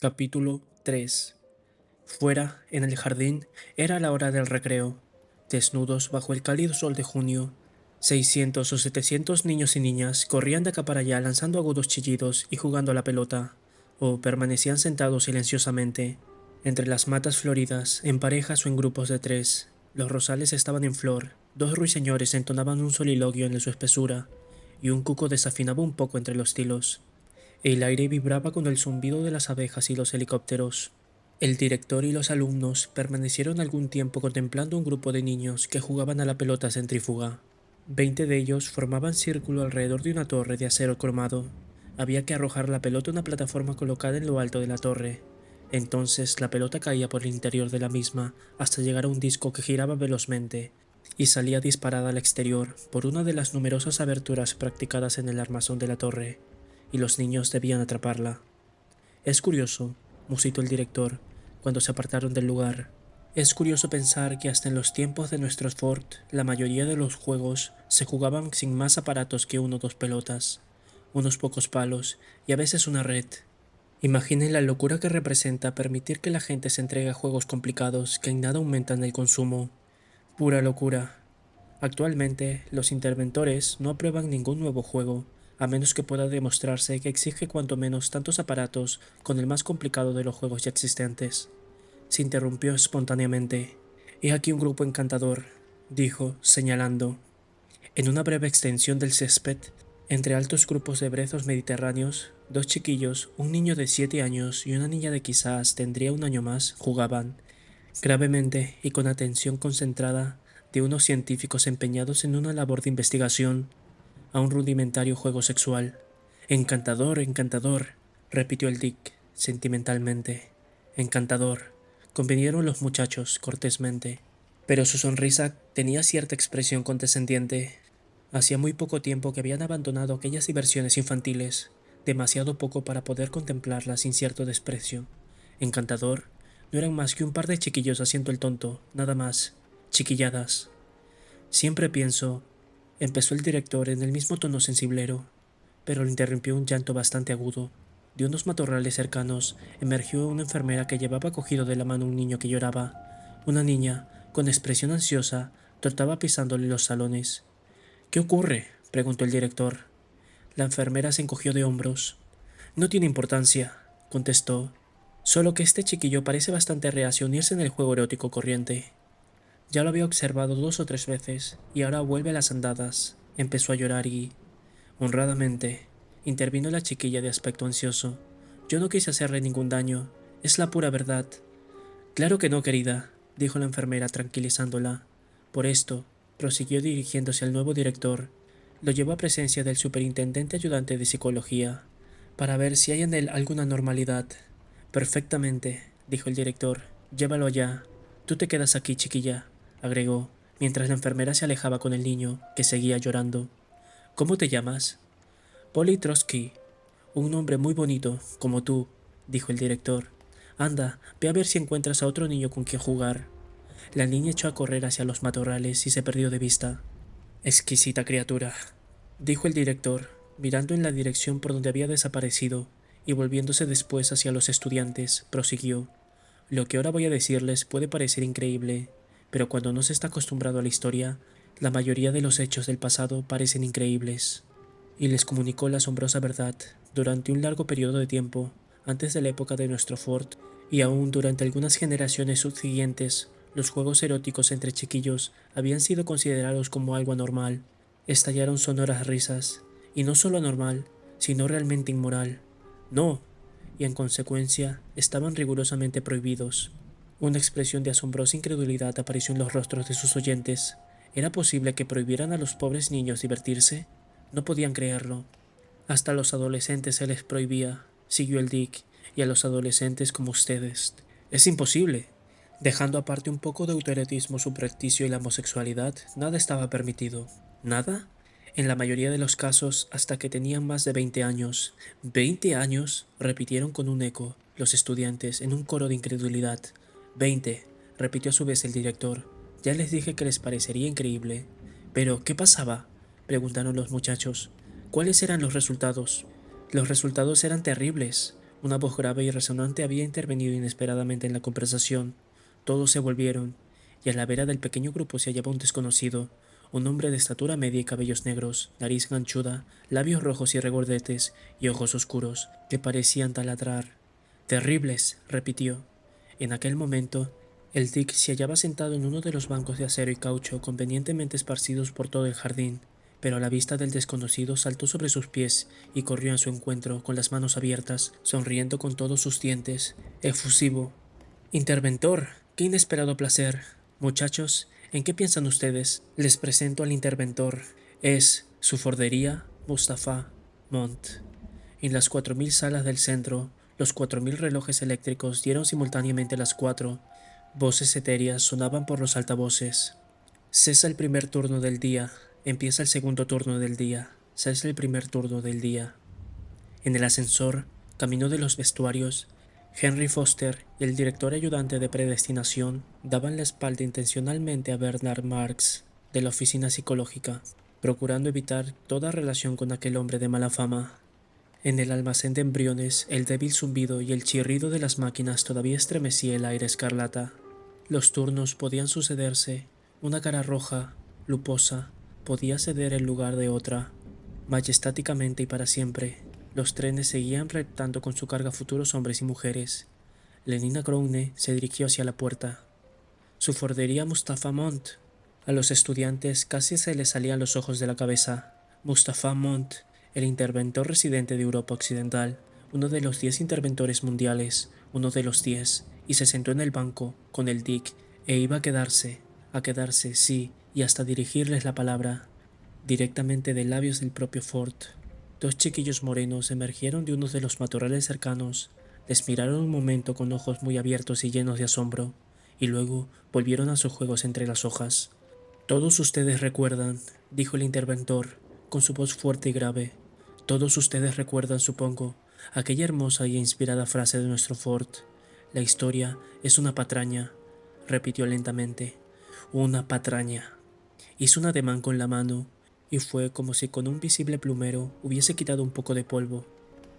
Capítulo 3. Fuera, en el jardín, era la hora del recreo. Desnudos bajo el cálido sol de junio, 600 o 700 niños y niñas corrían de acá para allá lanzando agudos chillidos y jugando a la pelota, o permanecían sentados silenciosamente, entre las matas floridas, en parejas o en grupos de tres. Los rosales estaban en flor, dos ruiseñores entonaban un soliloquio en su espesura, y un cuco desafinaba un poco entre los tilos. El aire vibraba con el zumbido de las abejas y los helicópteros. El director y los alumnos permanecieron algún tiempo contemplando un grupo de niños que jugaban a la pelota centrífuga. 20 de ellos formaban círculo alrededor de una torre de acero cromado. Había que arrojar la pelota a una plataforma colocada en lo alto de la torre. Entonces la pelota caía por el interior de la misma hasta llegar a un disco que giraba velozmente y salía disparada al exterior por una de las numerosas aberturas practicadas en el armazón de la torre, y los niños debían atraparla. Es curioso, musitó el director, cuando se apartaron del lugar. Es curioso pensar que hasta en los tiempos de nuestro fort, la mayoría de los juegos se jugaban sin más aparatos que uno o dos pelotas, unos pocos palos y a veces una red. Imaginen la locura que representa permitir que la gente se entregue a juegos complicados que en nada aumentan el consumo. Pura locura. Actualmente, los interventores no aprueban ningún nuevo juego, a menos que pueda demostrarse que exige cuanto menos tantos aparatos con el más complicado de los juegos ya existentes. Se interrumpió espontáneamente. He aquí un grupo encantador, dijo, señalando. En una breve extensión del césped, entre altos grupos de brezos mediterráneos, dos chiquillos, un niño de 7 años y una niña de quizás tendría un año más, jugaban, gravemente y con atención concentrada de unos científicos empeñados en una labor de investigación, a un rudimentario juego sexual. Encantador, encantador, repitió el Dick, sentimentalmente. Encantador, convinieron los muchachos, cortésmente. Pero su sonrisa tenía cierta expresión condescendiente. Hacía muy poco tiempo que habían abandonado aquellas diversiones infantiles, demasiado poco para poder contemplarlas sin cierto desprecio. Encantador, no eran más que un par de chiquillos haciendo el tonto, nada más. Chiquilladas. Siempre pienso, empezó el director en el mismo tono sensiblero, pero lo interrumpió un llanto bastante agudo. De unos matorrales cercanos emergió una enfermera que llevaba cogido de la mano un niño que lloraba. Una niña, con expresión ansiosa, trotaba pisándole los salones. ¿Qué ocurre?, preguntó el director. La enfermera se encogió de hombros. No tiene importancia, contestó. Solo que este chiquillo parece bastante reacio a unirse en el juego erótico corriente. Ya lo había observado 2 o 3 veces, y ahora vuelve a las andadas. Empezó a llorar y, honradamente, intervino la chiquilla de aspecto ansioso. Yo no quise hacerle ningún daño. Es la pura verdad. Claro que no, querida, dijo la enfermera tranquilizándola. Por esto, prosiguió dirigiéndose al nuevo director, lo llevó a presencia del superintendente ayudante de psicología, para ver si hay en él alguna normalidad. Perfectamente, dijo el director. Llévalo allá. Tú te quedas aquí, chiquilla, agregó, mientras la enfermera se alejaba con el niño, que seguía llorando. ¿Cómo te llamas? Polly Trotsky. Un nombre muy bonito, como tú, dijo el director. Anda, ve a ver si encuentras a otro niño con quien jugar. La niña echó a correr hacia los matorrales y se perdió de vista. Exquisita criatura, dijo el director, mirando en la dirección por donde había desaparecido, y volviéndose después hacia los estudiantes, prosiguió. Lo que ahora voy a decirles puede parecer increíble, pero cuando no se está acostumbrado a la historia, la mayoría de los hechos del pasado parecen increíbles. Y les comunicó la asombrosa verdad. Durante un largo periodo de tiempo, antes de la época de nuestro fort, y aún durante algunas generaciones subsiguientes, los juegos eróticos entre chiquillos habían sido considerados como algo anormal. Estallaron sonoras risas, y no solo anormal, sino realmente inmoral. No, y en consecuencia estaban rigurosamente prohibidos. Una expresión de asombrosa incredulidad apareció en los rostros de sus oyentes. ¿Era posible que prohibieran a los pobres niños divertirse? No podían creerlo. Hasta a los adolescentes se les prohibía, siguió el Dick, y a los adolescentes como ustedes. Es imposible. Dejando aparte un poco de autoerotismo subrepticio y la homosexualidad, nada estaba permitido. ¿Nada? En la mayoría de los casos, hasta que tenían más de 20 años. ¿20 años?, repitieron con un eco los estudiantes en un coro de incredulidad. 20, repitió a su vez el director. Ya les dije que les parecería increíble. Pero, ¿qué pasaba?, preguntaron los muchachos. ¿Cuáles eran los resultados? Los resultados eran terribles. Una voz grave y resonante había intervenido inesperadamente en la conversación. Todos se volvieron, y a la vera del pequeño grupo se hallaba un desconocido, un hombre de estatura media y cabellos negros, nariz ganchuda, labios rojos y regordetes, y ojos oscuros, que parecían taladrar. Terribles, repitió. En aquel momento, el Dick se hallaba sentado en uno de los bancos de acero y caucho convenientemente esparcidos por todo el jardín, pero a la vista del desconocido saltó sobre sus pies y corrió a su encuentro con las manos abiertas, sonriendo con todos sus dientes, efusivo. Interventor, qué inesperado placer. Muchachos, ¿en qué piensan ustedes? Les presento al interventor. Es su fordería Mustafa Mont. En las 4000 salas del centro, los 4000 relojes eléctricos dieron simultáneamente las 4. Voces etéreas sonaban por los altavoces. Cesa el primer turno del día. Empieza el segundo turno del día. Cesa el primer turno del día. En el ascensor, camino de los vestuarios, Henry Foster y el director ayudante de predestinación daban la espalda intencionalmente a Bernard Marx de la oficina psicológica, procurando evitar toda relación con aquel hombre de mala fama. En el almacén de embriones, el débil zumbido y el chirrido de las máquinas todavía estremecía el aire escarlata. Los turnos podían sucederse. Una cara roja, luposa, podía ceder el lugar de otra. Majestáticamente y para siempre, los trenes seguían reptando con su carga futuros hombres y mujeres. Lenina Crowne se dirigió hacia la puerta. Su fordería Mustafa Mont. A los estudiantes casi se les salían los ojos de la cabeza. Mustafa Mont, el interventor residente de Europa Occidental, uno de los 10 interventores mundiales, uno de los 10, y se sentó en el banco, con el Dick, e iba a quedarse, sí, y hasta dirigirles la palabra, directamente de labios del propio Ford. Dos chiquillos morenos emergieron de uno de los matorrales cercanos, les miraron un momento con ojos muy abiertos y llenos de asombro, y luego volvieron a sus juegos entre las hojas. Todos ustedes recuerdan, dijo el interventor, con su voz fuerte y grave. Todos ustedes recuerdan, supongo, aquella hermosa y inspirada frase de nuestro Ford. La historia es una patraña, repitió lentamente. Una patraña. Hizo un ademán con la mano, y fue como si con un visible plumero hubiese quitado un poco de polvo.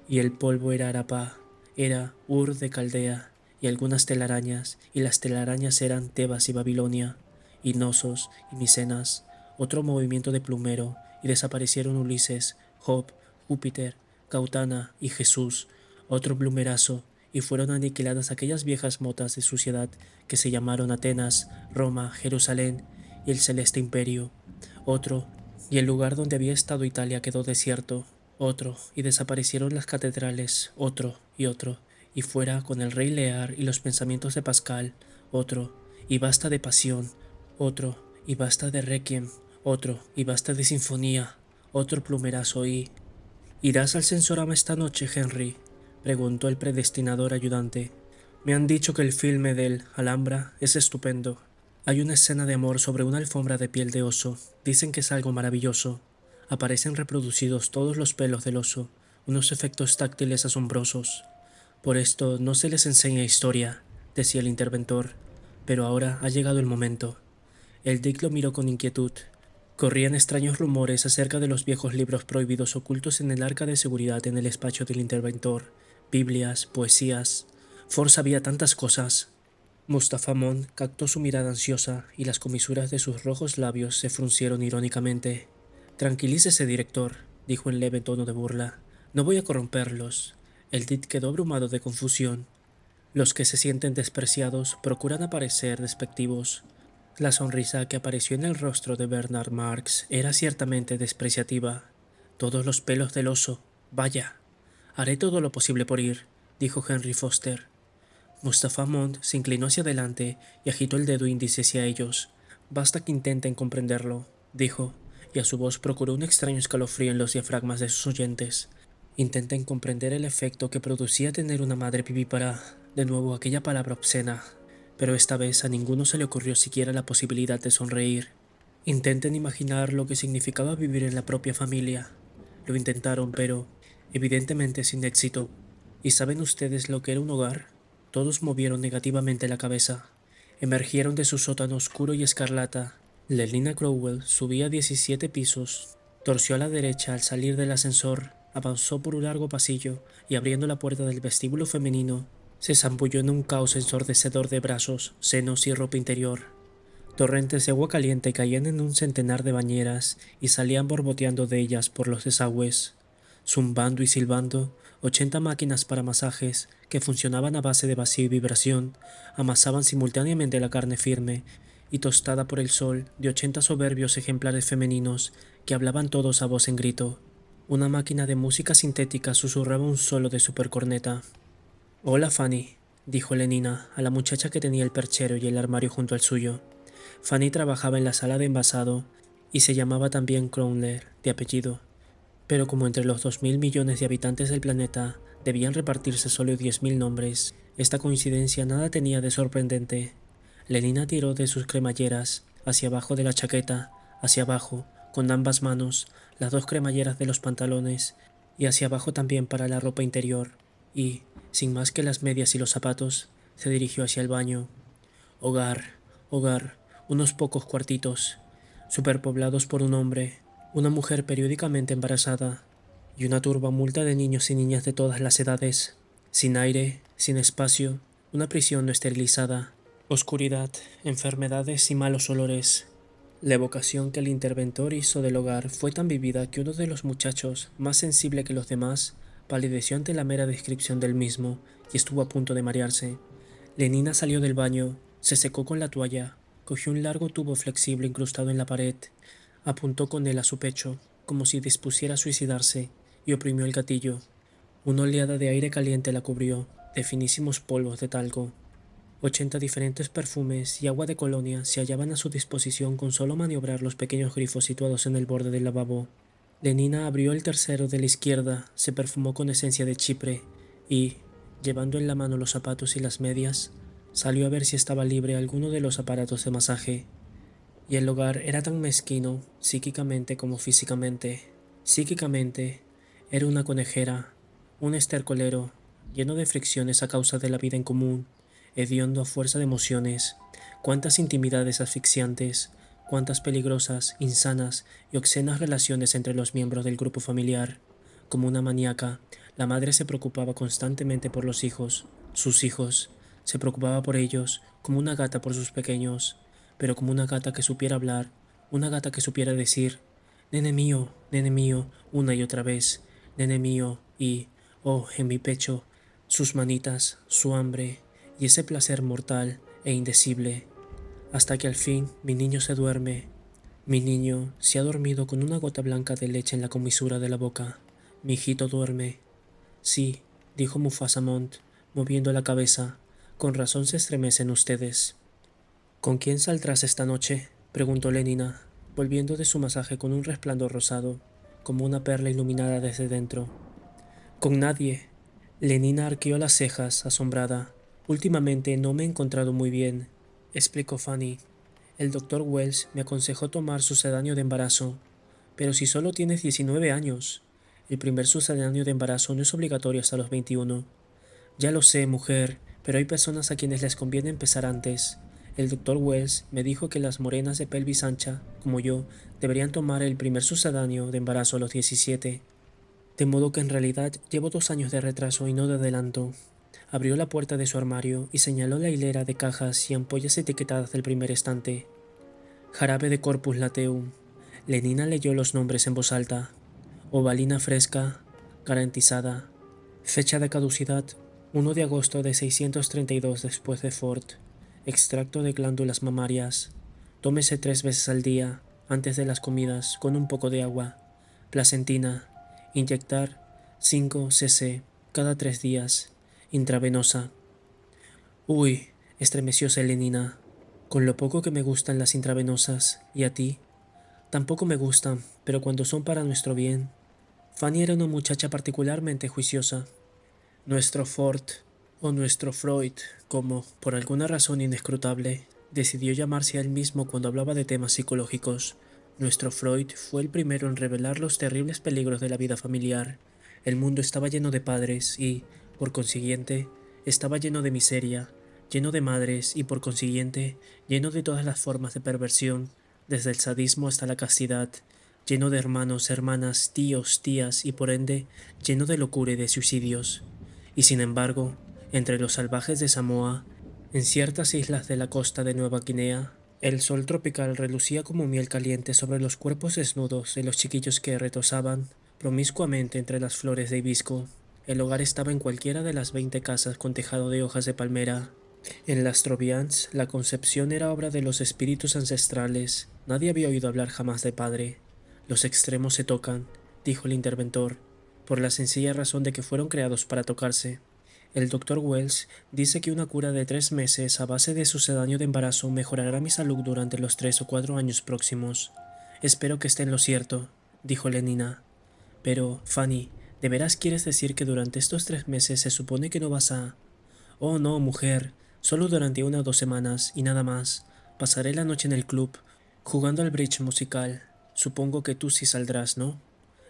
Y el polvo era Arapá, era Ur de Caldea, y algunas telarañas, y las telarañas eran Tebas y Babilonia, y Nosos y Micenas, otro movimiento de plumero, y desaparecieron Ulises, Job, Júpiter, Cautana y Jesús, otro plumerazo, y fueron aniquiladas aquellas viejas motas de suciedad que se llamaron Atenas, Roma, Jerusalén y el celeste imperio. Otro, y el lugar donde había estado Italia quedó desierto. Otro, y desaparecieron las catedrales. Otro, y fuera con el rey Lear y los pensamientos de Pascal. Otro, y basta de pasión. Otro, y basta de requiem. Otro, y basta de sinfonía. Otro plumerazo y... ¿Irás al Sensorama esta noche, Henry?, preguntó el predestinador ayudante. Me han dicho que el filme del Alhambra es estupendo. Hay una escena de amor sobre una alfombra de piel de oso. Dicen que es algo maravilloso. Aparecen reproducidos todos los pelos del oso, unos efectos táctiles asombrosos. Por esto no se les enseña historia, decía el interventor, pero ahora ha llegado el momento. El Dick lo miró con inquietud. Corrían extraños rumores acerca de los viejos libros prohibidos ocultos en el arca de seguridad en el despacho del interventor. Biblias, poesías. Ford sabía tantas cosas. Mustafa Mont captó su mirada ansiosa y las comisuras de sus rojos labios se fruncieron irónicamente. Tranquilícese, director, dijo en leve tono de burla. No voy a corromperlos. El Dick quedó abrumado de confusión. Los que se sienten despreciados procuran aparecer despectivos. La sonrisa que apareció en el rostro de Bernard Marx era ciertamente despreciativa. Todos los pelos del oso. Vaya. Haré todo lo posible por ir, dijo Henry Foster. Mustafa Mont se inclinó hacia adelante y agitó el dedo índice hacia ellos. Basta que intenten comprenderlo, dijo, y a su voz procuró un extraño escalofrío en los diafragmas de sus oyentes. Intenten comprender el efecto que producía tener una madre vivípara. De nuevo aquella palabra obscena. Pero esta vez a ninguno se le ocurrió siquiera la posibilidad de sonreír. Intenten imaginar lo que significaba vivir en la propia familia. Lo intentaron, pero, evidentemente sin éxito. ¿Y saben ustedes lo que era un hogar? Todos movieron negativamente la cabeza. Emergieron de su sótano oscuro y escarlata. Lelina Crowell subía 17 pisos. Torció a la derecha al salir del ascensor. Avanzó por un largo pasillo y abriendo la puerta del vestíbulo femenino, se zambulló en un caos ensordecedor de brazos, senos y ropa interior. Torrentes de agua caliente caían en un centenar de bañeras y salían borboteando de ellas por los desagües. Zumbando y silbando, 80 máquinas para masajes, que funcionaban a base de vacío y vibración, amasaban simultáneamente la carne firme y tostada por el sol de 80 soberbios ejemplares femeninos que hablaban todos a voz en grito. Una máquina de música sintética susurraba un solo de supercorneta. «Hola, Fanny», dijo Lenina a la muchacha que tenía el perchero y el armario junto al suyo. Fanny trabajaba en la sala de envasado y se llamaba también Crowner, de apellido. Pero como entre los 2.000 millones de habitantes del planeta debían repartirse solo 10.000 nombres, esta coincidencia nada tenía de sorprendente. Lenina tiró de sus cremalleras, hacia abajo de la chaqueta, hacia abajo, con ambas manos, las dos cremalleras de los pantalones, y hacia abajo también para la ropa interior, y, sin más que las medias y los zapatos, se dirigió hacia el baño. Hogar, hogar, unos pocos cuartitos, superpoblados por un hombre, una mujer periódicamente embarazada y una turbamulta de niños y niñas de todas las edades, sin aire, sin espacio, una prisión no esterilizada, oscuridad, enfermedades y malos olores. La evocación que el interventor hizo del hogar fue tan vivida que uno de los muchachos, más sensible que los demás, palideció ante la mera descripción del mismo y estuvo a punto de marearse. Lenina salió del baño, se secó con la toalla, cogió un largo tubo flexible incrustado en la pared, apuntó con él a su pecho, como si dispusiera a suicidarse, y oprimió el gatillo. Una oleada de aire caliente la cubrió, de finísimos polvos de talco. 80 diferentes perfumes y agua de colonia se hallaban a su disposición con solo maniobrar los pequeños grifos situados en el borde del lavabo. Lenina abrió el tercero de la izquierda, se perfumó con esencia de Chipre y, llevando en la mano los zapatos y las medias, salió a ver si estaba libre alguno de los aparatos de masaje. Y el hogar era tan mezquino, psíquicamente como físicamente. Psíquicamente, era una conejera, un estercolero, lleno de fricciones a causa de la vida en común, hediondo a fuerza de emociones. Cuántas intimidades asfixiantes, cuántas peligrosas, insanas y obscenas relaciones entre los miembros del grupo familiar. Como una maníaca, la madre se preocupaba constantemente por los hijos, sus hijos. Se preocupaba por ellos, como una gata por sus pequeños, pero como una gata que supiera hablar, una gata que supiera decir, nene mío, una y otra vez, nene mío, y, oh, en mi pecho, sus manitas, su hambre, y ese placer mortal e indecible, hasta que al fin mi niño se duerme. Mi niño se ha dormido con una gota blanca de leche en la comisura de la boca. Mi hijito duerme. Sí, dijo Mufasa Mont, moviendo la cabeza. Con razón se estremecen ustedes. ¿Con quién saldrás esta noche?, preguntó Lenina, volviendo de su masaje con un resplandor rosado, como una perla iluminada desde dentro. Con nadie. Lenina arqueó las cejas, asombrada. Últimamente no me he encontrado muy bien, explicó Fanny. El doctor Wells me aconsejó tomar sucedáneo de embarazo. Pero si solo tienes 19 años. El primer sucedáneo de embarazo no es obligatorio hasta los 21. Ya lo sé, mujer, pero hay personas a quienes les conviene empezar antes. El doctor Wells me dijo que las morenas de pelvis ancha, como yo, deberían tomar el primer sucedáneo de embarazo a los 17. De modo que en realidad llevo 2 años de retraso y no de adelanto. Abrió la puerta de su armario y señaló la hilera de cajas y ampollas etiquetadas del primer estante. Jarabe de Corpus Luteum. Lenina leyó los nombres en voz alta. Ovalina fresca, garantizada. Fecha de caducidad, 1 de agosto de 632 después de Ford. Extracto de glándulas mamarias. Tómese 3 veces al día, antes de las comidas, con un poco de agua. Placentina. Inyectar 5 cc cada 3 días. Intravenosa. Uy, estremecióse Lenina. Con lo poco que me gustan las intravenosas, ¿y a ti? Tampoco me gustan, pero cuando son para nuestro bien. Fanny era una muchacha particularmente juiciosa. Nuestro Ford, o nuestro Freud, como, por alguna razón inescrutable, decidió llamarse a él mismo cuando hablaba de temas psicológicos. Nuestro Freud fue el primero en revelar los terribles peligros de la vida familiar. El mundo estaba lleno de padres y, por consiguiente, estaba lleno de miseria, lleno de madres y, por consiguiente, lleno de todas las formas de perversión, desde el sadismo hasta la castidad, lleno de hermanos, hermanas, tíos, tías y por ende lleno de locura y de suicidios. Y sin embargo, entre los salvajes de Samoa, en ciertas islas de la costa de Nueva Guinea, el sol tropical relucía como miel caliente sobre los cuerpos desnudos de los chiquillos que retozaban promiscuamente entre las flores de hibisco. El hogar estaba en cualquiera de las 20 casas con tejado de hojas de palmera. En las Trovians, la concepción era obra de los espíritus ancestrales. Nadie había oído hablar jamás de padre. Los extremos se tocan, dijo el interventor, por la sencilla razón de que fueron creados para tocarse. El doctor Wells dice que una cura de 3 meses a base de sucedáneo de embarazo mejorará mi salud durante los 3 o 4 años próximos. Espero que esté en lo cierto, dijo Lenina. Pero, Fanny, ¿de veras quieres decir que durante estos 3 meses se supone que no vas a... Oh, no, mujer, solo durante 1 o 2 semanas y nada más. Pasaré la noche en el club, jugando al bridge musical. Supongo que tú sí saldrás, ¿no?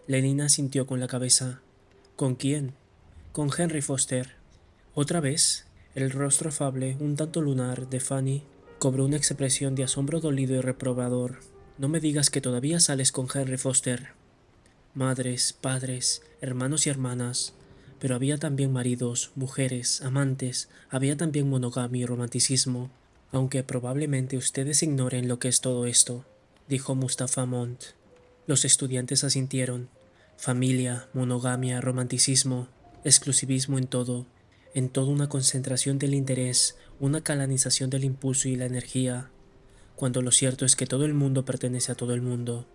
Lenina asintió con la cabeza. ¿Con quién? Con Henry Foster. Otra vez, el rostro afable, un tanto lunar, de Fanny cobró una expresión de asombro dolido y reprobador. No me digas que todavía sales con Henry Foster. Madres, padres, hermanos y hermanas, pero había también maridos, mujeres, amantes, había también monogamia y romanticismo, aunque probablemente ustedes ignoren lo que es todo esto, dijo Mustafa Mont. Los estudiantes asintieron. Familia, monogamia, romanticismo, exclusivismo en todo una concentración del interés, una canalización del impulso y la energía, cuando lo cierto es que todo el mundo pertenece a todo el mundo,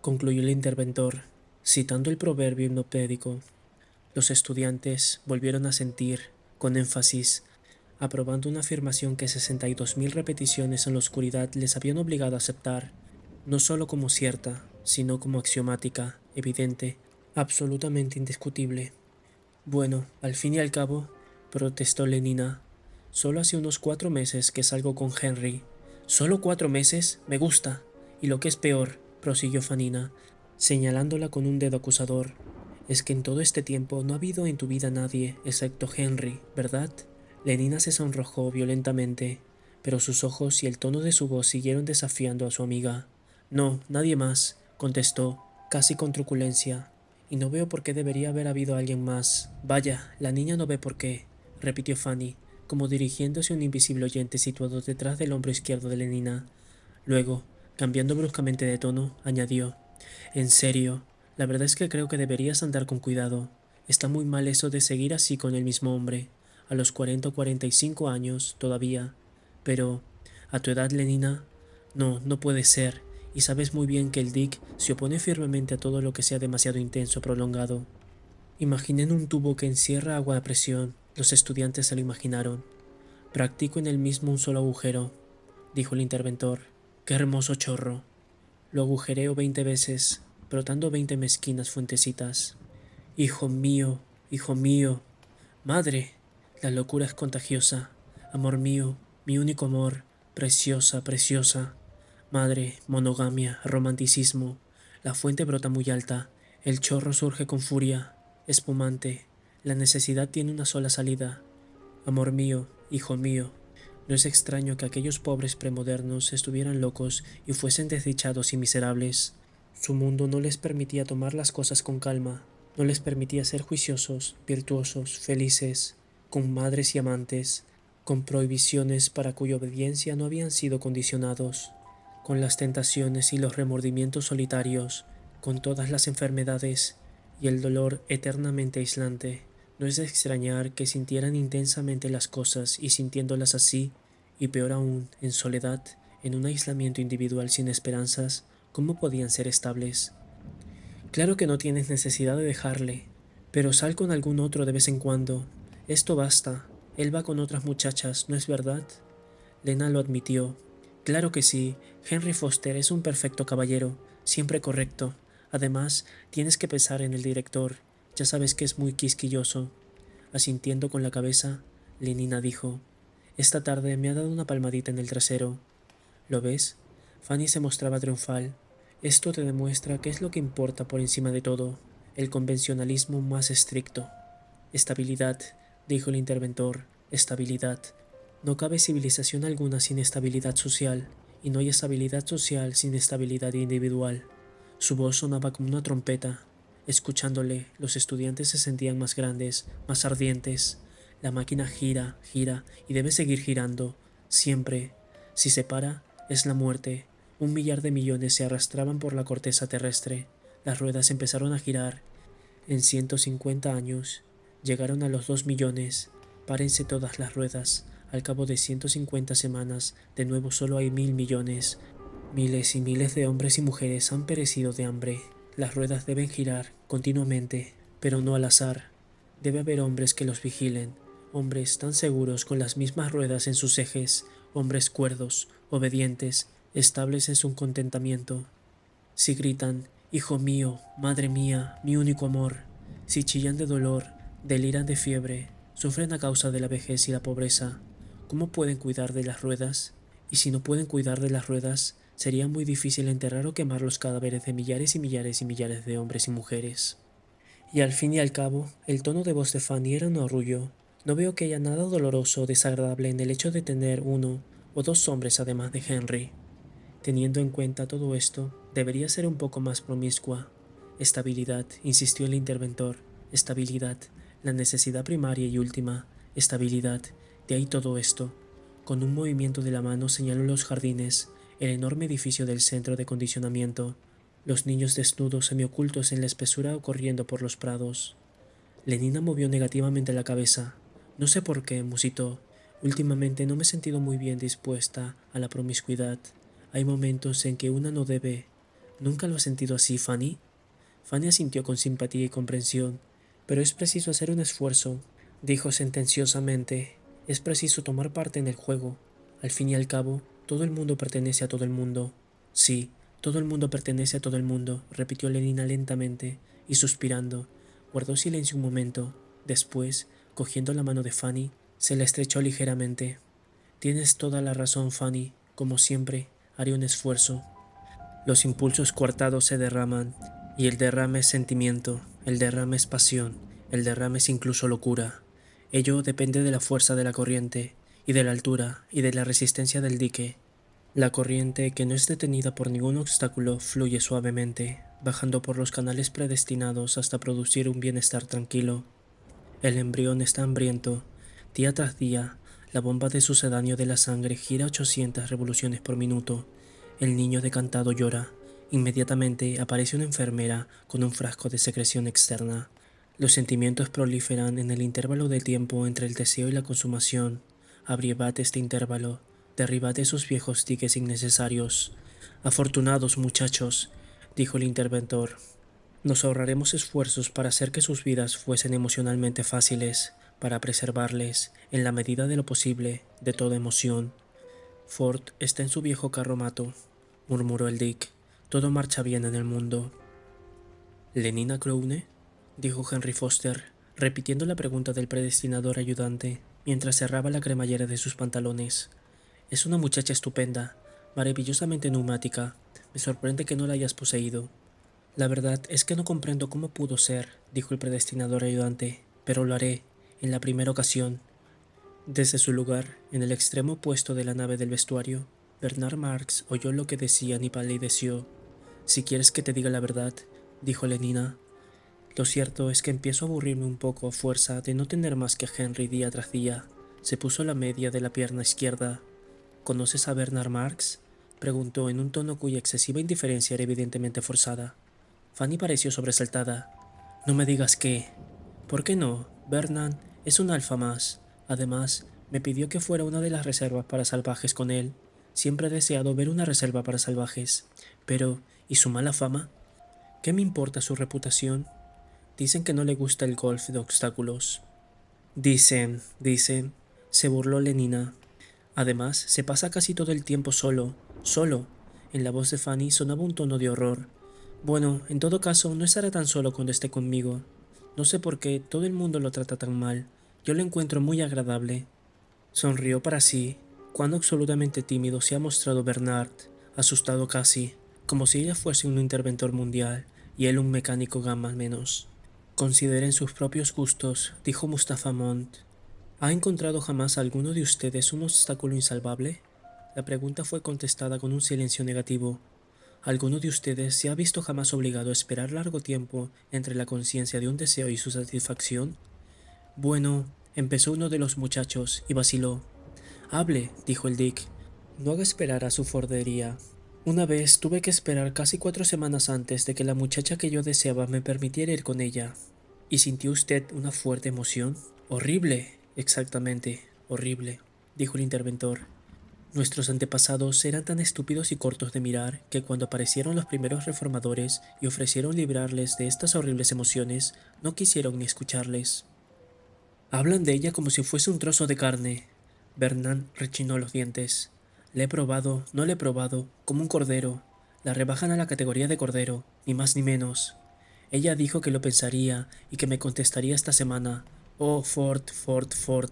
concluyó el interventor, citando el proverbio hipnopédico. Los estudiantes volvieron a sentir, con énfasis, aprobando una afirmación que 62.000 repeticiones en la oscuridad les habían obligado a aceptar, no solo como cierta, sino como axiomática, evidente, absolutamente indiscutible. Bueno, al fin y al cabo, protestó Lenina, solo hace unos 4 meses que salgo con Henry. ¿Solo 4 meses? Me gusta. Y lo que es peor, prosiguió Fanina, señalándola con un dedo acusador, es que en todo este tiempo no ha habido en tu vida nadie, excepto Henry, ¿verdad? Lenina se sonrojó violentamente, pero sus ojos y el tono de su voz siguieron desafiando a su amiga. No, nadie más, contestó, casi con truculencia. Y no veo por qué debería haber habido alguien más. Vaya, la niña no ve por qué, repitió Fanny, como dirigiéndose a un invisible oyente situado detrás del hombro izquierdo de Lenina. Luego, cambiando bruscamente de tono, añadió, en serio, la verdad es que creo que deberías andar con cuidado. Está muy mal eso de seguir así con el mismo hombre, a los 40 o 45 años, todavía. Pero, a tu edad, Lenina, no, no puede ser, y sabes muy bien que el Dick se opone firmemente a todo lo que sea demasiado intenso o prolongado. Imaginen un tubo que encierra agua a presión, los estudiantes se lo imaginaron. Practico en el mismo un solo agujero, dijo el interventor. ¡Qué hermoso chorro! Lo agujereo 20 veces, brotando 20 mezquinas fuentecitas. Hijo mío, hijo mío. Madre, la locura es contagiosa. Amor mío, mi único amor, preciosa, preciosa. Madre, monogamia, romanticismo. La fuente brota muy alta, el chorro surge con furia, espumante. La necesidad tiene una sola salida. Amor mío, hijo mío. No es extraño que aquellos pobres premodernos estuvieran locos y fuesen desdichados y miserables. Su mundo no les permitía tomar las cosas con calma, no les permitía ser juiciosos, virtuosos, felices, con madres y amantes, con prohibiciones para cuya obediencia no habían sido condicionados, con las tentaciones y los remordimientos solitarios, con todas las enfermedades y el dolor eternamente aislante. No es de extrañar que sintieran intensamente las cosas y sintiéndolas así, y peor aún, en soledad, en un aislamiento individual sin esperanzas, ¿cómo podían ser estables? Claro que no tienes necesidad de dejarle, pero sal con algún otro de vez en cuando. Esto basta. Él va con otras muchachas, ¿no es verdad? Lena lo admitió. Claro que sí, Henry Foster es un perfecto caballero, siempre correcto. Además, tienes que pensar en el director. Ya sabes que es muy quisquilloso. Asintiendo con la cabeza, Lenina dijo, esta tarde me ha dado una palmadita en el trasero. ¿Lo ves? Fanny se mostraba triunfal. Esto te demuestra qué es lo que importa por encima de todo, el convencionalismo más estricto. Estabilidad, dijo el interventor, estabilidad. No cabe civilización alguna sin estabilidad social, y no hay estabilidad social sin estabilidad individual. Su voz sonaba como una trompeta. Escuchándole, los estudiantes se sentían más grandes, más ardientes. La máquina gira, gira y debe seguir girando, siempre. Si se para, es la muerte. 1 millar de millones se arrastraban por la corteza terrestre. Las ruedas empezaron a girar. En 150 años, llegaron a los 2 millones. Párense todas las ruedas. Al cabo de 150 semanas, de nuevo solo hay 1.000 millones. Miles y miles de hombres y mujeres han perecido de hambre. Las ruedas deben girar continuamente, pero no al azar. Debe haber hombres que los vigilen, hombres tan seguros con las mismas ruedas en sus ejes, hombres cuerdos, obedientes, estables en su contentamiento. Si gritan, hijo mío, madre mía, mi único amor, si chillan de dolor, deliran de fiebre, sufren a causa de la vejez y la pobreza, ¿cómo pueden cuidar de las ruedas? Y si no pueden cuidar de las ruedas, sería muy difícil enterrar o quemar los cadáveres de millares y millares y millares de hombres y mujeres. Y al fin y al cabo, el tono de voz de Fanny era un arrullo. No veo que haya nada doloroso o desagradable en el hecho de tener uno o dos hombres además de Henry. Teniendo en cuenta todo esto, debería ser un poco más promiscua. Estabilidad, insistió el interventor. Estabilidad, la necesidad primaria y última. Estabilidad, de ahí todo esto. Con un movimiento de la mano señaló los jardines, el enorme edificio del centro de condicionamiento, los niños desnudos semiocultos en la espesura o corriendo por los prados. Lenina movió negativamente la cabeza. No sé por qué, musitó. Últimamente no me he sentido muy bien dispuesta a la promiscuidad. Hay momentos en que una no debe. ¿Nunca lo has sentido así, Fanny? Fanny asintió con simpatía y comprensión. Pero es preciso hacer un esfuerzo, dijo sentenciosamente. Es preciso tomar parte en el juego. Al fin y al cabo, todo el mundo pertenece a todo el mundo. Sí, todo el mundo pertenece a todo el mundo, repitió Lenina lentamente y suspirando. Guardó silencio un momento. Después, cogiendo la mano de Fanny, se la estrechó ligeramente. Tienes toda la razón, Fanny. Como siempre, haré un esfuerzo. Los impulsos coartados se derraman, y el derrame es sentimiento, el derrame es pasión, el derrame es incluso locura. Ello depende de la fuerza de la corriente, y de la altura, y de la resistencia del dique. La corriente, que no es detenida por ningún obstáculo, fluye suavemente, bajando por los canales predestinados hasta producir un bienestar tranquilo. El embrión está hambriento. Día tras día, la bomba de sucedáneo de la sangre gira 800 revoluciones por minuto. El niño decantado llora. Inmediatamente aparece una enfermera con un frasco de secreción externa. Los sentimientos proliferan en el intervalo de tiempo entre el deseo y la consumación. Abrievad este intervalo. Derribad esos viejos diques innecesarios. Afortunados muchachos, dijo el interventor. Nos ahorraremos esfuerzos para hacer que sus vidas fuesen emocionalmente fáciles, para preservarles, en la medida de lo posible, de toda emoción. Ford está en su viejo carromato, murmuró el Dick. Todo marcha bien en el mundo. ¿Lenina Crowne? Dijo Henry Foster, repitiendo la pregunta del predestinador ayudante, mientras cerraba la cremallera de sus pantalones. Es una muchacha estupenda, maravillosamente neumática. Me sorprende que no la hayas poseído. La verdad es que no comprendo cómo pudo ser, dijo el predestinador ayudante, pero lo haré, en la primera ocasión. Desde su lugar, en el extremo opuesto de la nave del vestuario, Bernard Marx oyó lo que decían y palideció. Si quieres que te diga la verdad, dijo Lenina, lo cierto es que empiezo a aburrirme un poco a fuerza de no tener más que a Henry día tras día. Se puso la media de la pierna izquierda. ¿Conoces a Bernard Marx? Preguntó en un tono cuya excesiva indiferencia era evidentemente forzada. Fanny pareció sobresaltada. No me digas que... ¿Por qué no? Bernard es un alfa más. Además, me pidió que fuera una de las reservas para salvajes con él. Siempre he deseado ver una reserva para salvajes. Pero, ¿y su mala fama? ¿Qué me importa su reputación? Dicen que no le gusta el golf de obstáculos. Dicen, se burló Lenina. Además, se pasa casi todo el tiempo solo, solo. En la voz de Fanny sonaba un tono de horror. Bueno, en todo caso, no estará tan solo cuando esté conmigo. No sé por qué todo el mundo lo trata tan mal. Yo lo encuentro muy agradable. Sonrió para sí. Cuán absolutamente tímido se ha mostrado Bernard, asustado casi, como si ella fuese un interventor mundial y él un mecánico gamma menos. Consideren sus propios gustos, dijo Mustafa Mont. ¿Ha encontrado jamás alguno de ustedes un obstáculo insalvable? La pregunta fue contestada con un silencio negativo. ¿Alguno de ustedes se ha visto jamás obligado a esperar largo tiempo entre la conciencia de un deseo y su satisfacción? Bueno, empezó uno de los muchachos y vaciló. Hable, dijo el Dick. No haga esperar a su fordería. Una vez tuve que esperar casi 4 semanas antes de que la muchacha que yo deseaba me permitiera ir con ella. ¿Y sintió usted una fuerte emoción? Horrible, exactamente, horrible, dijo el interventor. Nuestros antepasados eran tan estúpidos y cortos de mirar que cuando aparecieron los primeros reformadores y ofrecieron librarles de estas horribles emociones, no quisieron ni escucharles. Hablan de ella como si fuese un trozo de carne. Bernard rechinó los dientes. Le he probado, no le he probado, como un cordero. La rebajan a la categoría de cordero, ni más ni menos. Ella dijo que lo pensaría y que me contestaría esta semana. Oh, Ford, Ford, Ford.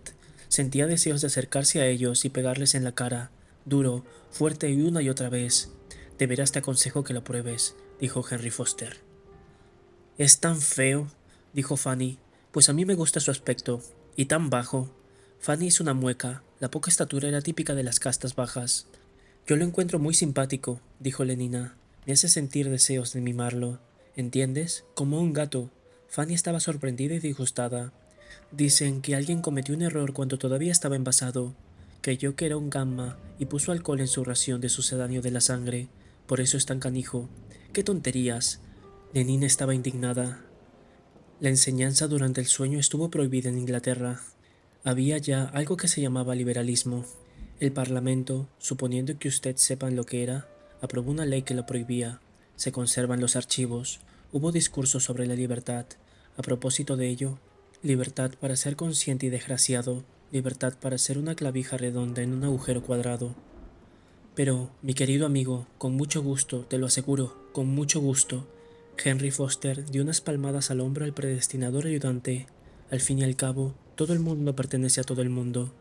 Sentía deseos de acercarse a ellos y pegarles en la cara, duro, fuerte y otra vez. De veras te aconsejo que lo pruebes, dijo Henry Foster. Es tan feo, dijo Fanny, pues a mí me gusta su aspecto, y tan bajo. Fanny es una mueca, la poca estatura era típica de las castas bajas. Yo lo encuentro muy simpático, dijo Lenina. Me hace sentir deseos de mimarlo. ¿Entiendes? Como un gato. Fanny estaba sorprendida y disgustada. Dicen que alguien cometió un error cuando todavía estaba envasado. Creyó que era un gamma y puso alcohol en su ración de sucedáneo de la sangre. Por eso es tan canijo. ¡Qué tonterías! Lenina estaba indignada. La enseñanza durante el sueño estuvo prohibida en Inglaterra. Había ya algo que se llamaba liberalismo. El Parlamento, suponiendo que usted sepan lo que era, aprobó una ley que lo prohibía. Se conservan los archivos. Hubo discursos sobre la libertad. A propósito de ello, libertad para ser consciente y desgraciado, libertad para ser una clavija redonda en un agujero cuadrado. Pero, mi querido amigo, con mucho gusto, te lo aseguro, con mucho gusto. Henry Foster dio unas palmadas al hombro al predestinador ayudante. Al fin y al cabo, todo el mundo pertenece a todo el mundo.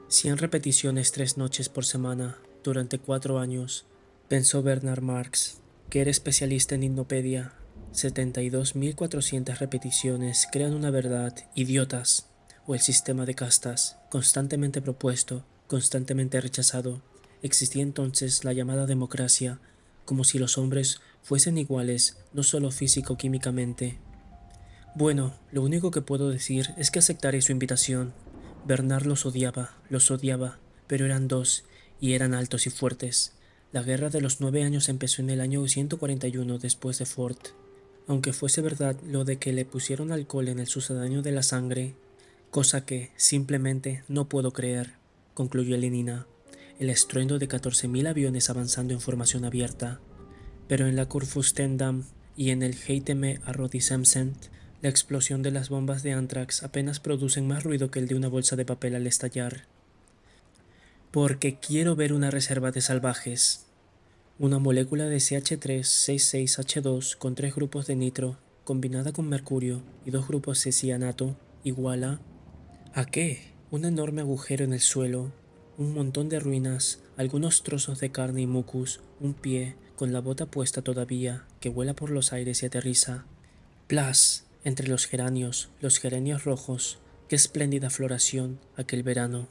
100 repeticiones 3 noches por semana, durante 4 años, pensó Bernard Marx, que era especialista en hipnopedia. 72.400 repeticiones crean una verdad, idiotas, o el sistema de castas, constantemente propuesto, constantemente rechazado. Existía entonces la llamada democracia, como si los hombres fuesen iguales, no solo físico-químicamente. Bueno, lo único que puedo decir es que aceptaré su invitación. Bernard los odiaba, pero eran dos, y eran altos y fuertes. La guerra de los 9 años empezó en el año 141 después de Ford. Aunque fuese verdad lo de que le pusieron alcohol en el sucedáneo de la sangre, cosa que, simplemente, no puedo creer, concluyó Lenina. El estruendo de 14.000 aviones avanzando en formación abierta. Pero en la Kurfürstendamm y en el Heiteme a Rodisemsen, la explosión de las bombas de Anthrax apenas producen más ruido que el de una bolsa de papel al estallar. Porque quiero ver una reserva de salvajes. Una molécula de CH366H2 con 3 grupos de nitro, combinada con mercurio y 2 grupos de cianato, igual a... ¿A qué? Un enorme agujero en el suelo, un montón de ruinas, algunos trozos de carne y mucus, un pie, con la bota puesta todavía, que vuela por los aires y aterriza. Plas, entre los geranios rojos, qué espléndida floración aquel verano.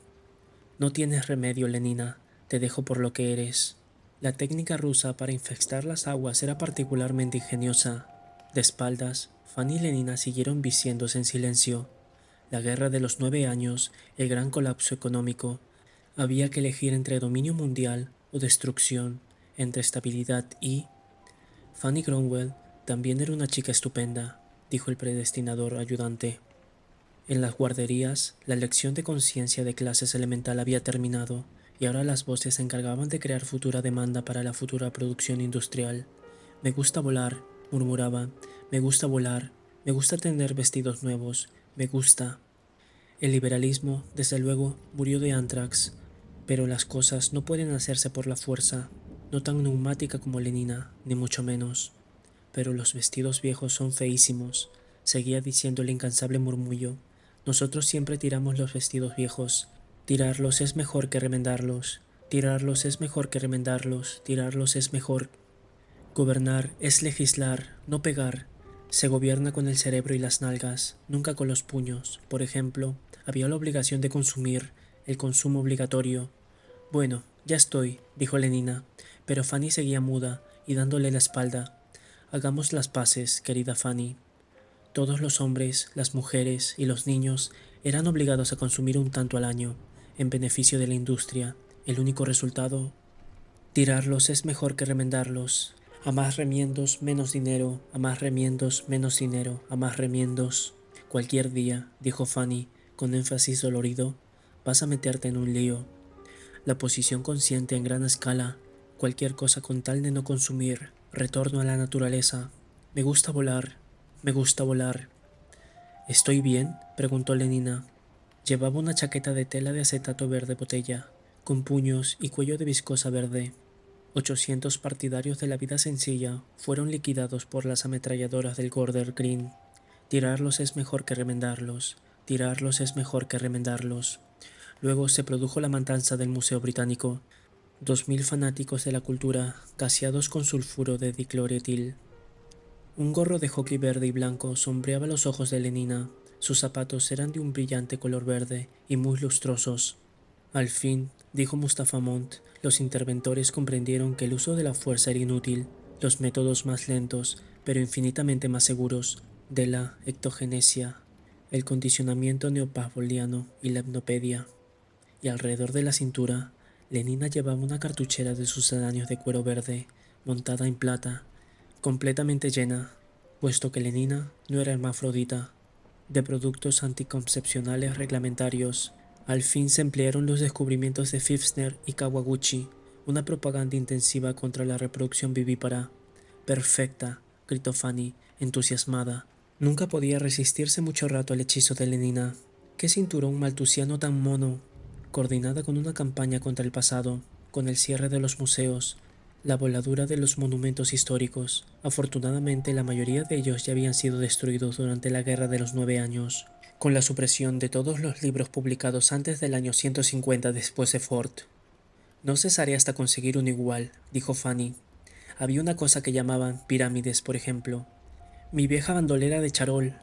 No tienes remedio, Lenina, te dejo por lo que eres. La técnica rusa para infestar las aguas era particularmente ingeniosa. De espaldas, Fanny y Lenina siguieron vistiéndose en silencio. La guerra de los 9 años, el gran colapso económico. Había que elegir entre dominio mundial o destrucción, entre estabilidad y... Fanny Cromwell también era una chica estupenda, dijo el predestinador ayudante. En las guarderías, la lección de conciencia de clases elemental había terminado, y ahora las voces se encargaban de crear futura demanda para la futura producción industrial. Me gusta volar, murmuraba, me gusta volar, me gusta tener vestidos nuevos, me gusta. El liberalismo, desde luego, murió de anthrax, pero las cosas no pueden hacerse por la fuerza, no tan neumática como Lenina, ni mucho menos. Pero los vestidos viejos son feísimos, seguía diciendo el incansable murmullo. Nosotros siempre tiramos los vestidos viejos. Tirarlos es mejor que remendarlos. Tirarlos es mejor que remendarlos. Tirarlos es mejor. Gobernar es legislar, no pegar. Se gobierna con el cerebro y las nalgas, nunca con los puños. Por ejemplo, había la obligación de consumir, el consumo obligatorio. Bueno, ya estoy, dijo Lenina, pero Fanny seguía muda, y dándole la espalda. Hagamos las paces, querida Fanny. Todos los hombres, las mujeres y los niños eran obligados a consumir un tanto al año, en beneficio de la industria. El único resultado: tirarlos es mejor que remendarlos. A más remiendos, menos dinero. A más remiendos, menos dinero. A más remiendos. Cualquier día, dijo Fanny, con énfasis dolorido, vas a meterte en un lío. La posición consciente en gran escala, cualquier cosa con tal de no consumir, retorno a la naturaleza. Me gusta volar, me gusta volar. ¿Estoy bien?, preguntó Lenina. Llevaba una chaqueta de tela de acetato verde botella, con puños y cuello de viscosa verde. 800 partidarios de la vida sencilla fueron liquidados por las ametralladoras del Gordon Green. Tirarlos es mejor que remendarlos. Tirarlos es mejor que remendarlos. Luego se produjo la matanza del Museo Británico. 2000 fanáticos de la cultura, gaseados con sulfuro de dicloretil. Un gorro de hockey verde y blanco sombreaba los ojos de Lenina. Sus zapatos eran de un brillante color verde y muy lustrosos. Al fin, dijo Mustafa Mont, los interventores comprendieron que el uso de la fuerza era inútil. Los métodos más lentos, pero infinitamente más seguros, de la ectogenesia, el condicionamiento neopavloviano y la hipnopedia. Y alrededor de la cintura, Lenina llevaba una cartuchera de sucedáneos de cuero verde, montada en plata, completamente llena, puesto que Lenina no era hermafrodita, de productos anticoncepcionales reglamentarios. Al fin se emplearon los descubrimientos de Pfister y Kawaguchi, una propaganda intensiva contra la reproducción vivípara. Perfecta, gritó Fanny, entusiasmada. Nunca podía resistirse mucho rato al hechizo de Lenina. ¡Qué cinturón maltusiano tan mono! Coordinada con una campaña contra el pasado, con el cierre de los museos, la voladura de los monumentos históricos. Afortunadamente, la mayoría de ellos ya habían sido destruidos durante la Guerra de los 9 años, con la supresión de todos los libros publicados antes del año 150 después de Ford. No cesaré hasta conseguir uno igual, dijo Fanny. Había una cosa que llamaban pirámides, por ejemplo. Mi vieja bandolera de charol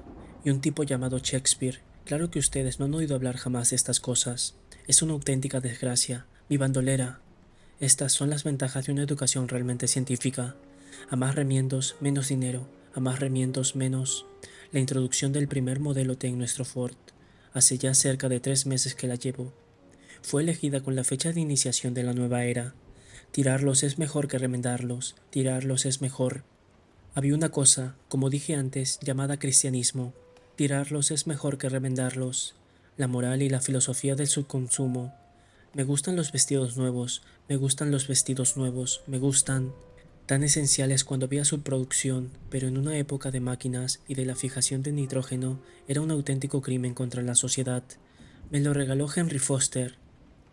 y un tipo llamado Shakespeare. Claro que ustedes no han oído hablar jamás de estas cosas. Es una auténtica desgracia. Mi bandolera. Estas son las ventajas de una educación realmente científica. A más remiendos, menos dinero. A más remiendos, menos. La introducción del primer modelo T en nuestro Ford. Hace ya cerca de 3 meses que la llevo. Fue elegida con la fecha de iniciación de la nueva era. Tirarlos es mejor que remendarlos. Tirarlos es mejor. Había una cosa, como dije antes, llamada cristianismo. Tirarlos es mejor que remendarlos. La moral y la filosofía del subconsumo. Me gustan los vestidos nuevos, me gustan los vestidos nuevos, me gustan. Tan esenciales cuando había subproducción, pero en una época de máquinas y de la fijación de nitrógeno era un auténtico crimen contra la sociedad. Me lo regaló Henry Foster.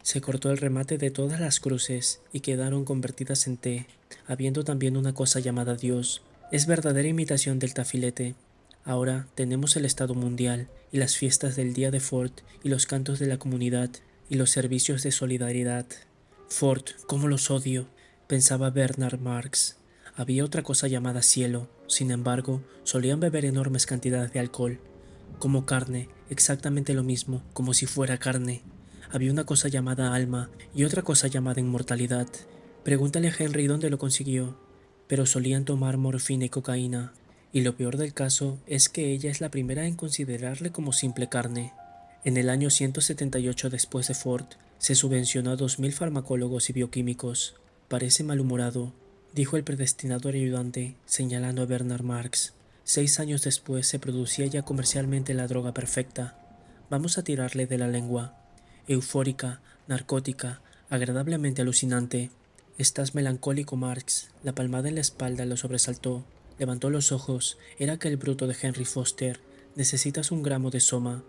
Se cortó el remate de todas las cruces y quedaron convertidas en T, habiendo también una cosa llamada Dios. Es verdadera imitación del tafilete. Ahora tenemos el Estado Mundial y las fiestas del Día de Ford y los cantos de la comunidad y los servicios de solidaridad. Ford, cómo los odio, pensaba Bernard Marx. Había otra cosa llamada cielo. Sin embargo, solían beber enormes cantidades de alcohol. Como carne, exactamente lo mismo, como si fuera carne. Había una cosa llamada alma y otra cosa llamada inmortalidad. Pregúntale a Henry dónde lo consiguió. Pero solían tomar morfina y cocaína, y lo peor del caso es que ella es la primera en considerarle como simple carne. En el año 178 después de Ford, se subvencionó a 2000 farmacólogos y bioquímicos. Parece malhumorado, dijo el predestinador ayudante, señalando a Bernard Marx. 6 años después se producía ya comercialmente la droga perfecta. Vamos a tirarle de la lengua. Eufórica, narcótica, agradablemente alucinante. Estás melancólico, Marx. La palmada en la espalda lo sobresaltó. Levantó los ojos. Era aquel bruto de Henry Foster. Necesitas 1 gramo de soma.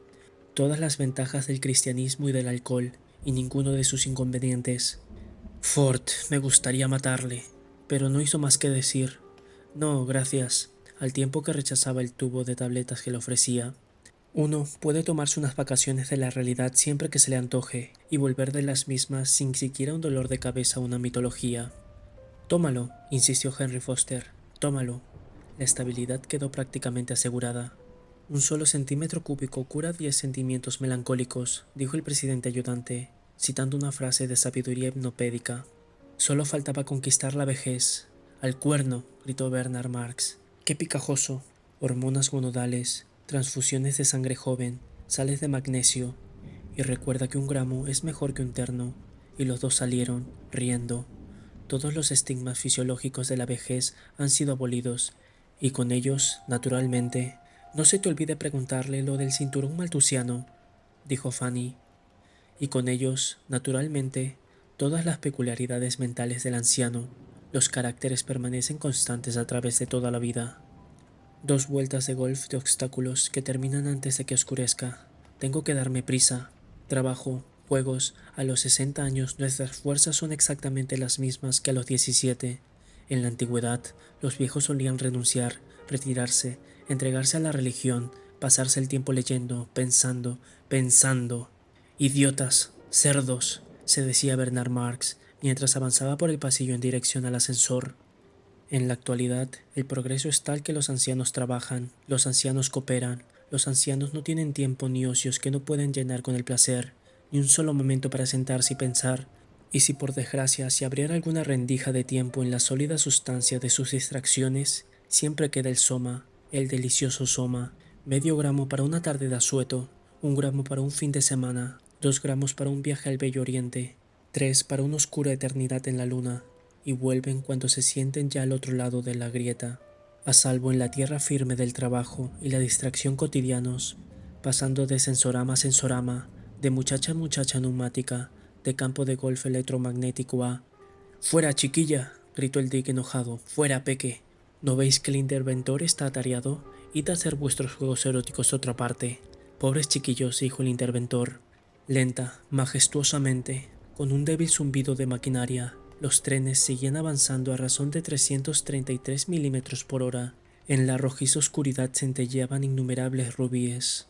Todas las ventajas del cristianismo y del alcohol, y ninguno de sus inconvenientes. Ford, me gustaría matarle, pero no hizo más que decir: no, gracias, al tiempo que rechazaba el tubo de tabletas que le ofrecía. Uno puede tomarse unas vacaciones de la realidad siempre que se le antoje y volver de las mismas sin siquiera un dolor de cabeza o una mitología. Tómalo, insistió Henry Foster, tómalo. La estabilidad quedó prácticamente asegurada. 1 centímetro cúbico cura 10 sentimientos melancólicos, dijo el presidente ayudante, citando una frase de sabiduría hipnopédica. Solo faltaba conquistar la vejez. Al cuerno, gritó Bernard Marx. ¡Qué picajoso! Hormonas gonadales, transfusiones de sangre joven, sales de magnesio. Y recuerda que un gramo es mejor que un terno. Y los dos salieron, riendo. Todos los estigmas fisiológicos de la vejez han sido abolidos, y con ellos, naturalmente, no se te olvide preguntarle lo del cinturón maltusiano, dijo Fanny. Y con ellos, naturalmente, todas las peculiaridades mentales del anciano. Los caracteres permanecen constantes a través de toda la vida. 2 vueltas de golf de obstáculos que terminan antes de que oscurezca. Tengo que darme prisa. Trabajo, juegos, a los 60 años nuestras fuerzas son exactamente las mismas que a los 17. En la antigüedad, los viejos solían renunciar, retirarse, entregarse a la religión, pasarse el tiempo leyendo, pensando. Idiotas, cerdos, se decía Bernard Marx, mientras avanzaba por el pasillo en dirección al ascensor. En la actualidad, el progreso es tal que los ancianos trabajan, los ancianos cooperan, los ancianos no tienen tiempo ni ocios que no pueden llenar con el placer, ni un solo momento para sentarse y pensar, y si por desgracia se abriera alguna rendija de tiempo en la sólida sustancia de sus distracciones, siempre queda el soma, el delicioso soma, 0,5 gramo para una tarde de asueto, 1 gramo para un fin de semana, 2 gramos para un viaje al bello oriente, 3 para una oscura eternidad en la luna, y vuelven cuando se sienten ya al otro lado de la grieta, a salvo en la tierra firme del trabajo y la distracción cotidianos, pasando de sensorama a sensorama, de muchacha a muchacha neumática, de campo de golf electromagnético a... ¡Fuera, chiquilla! Gritó el Dick enojado. ¡Fuera, Peque! ¿No veis que el interventor está atareado? Id a hacer vuestros juegos eróticos a otra parte. Pobres chiquillos, dijo el interventor. Lenta, majestuosamente, con un débil zumbido de maquinaria, los trenes seguían avanzando a razón de 333 milímetros por hora. En la rojiza oscuridad centelleaban innumerables rubíes.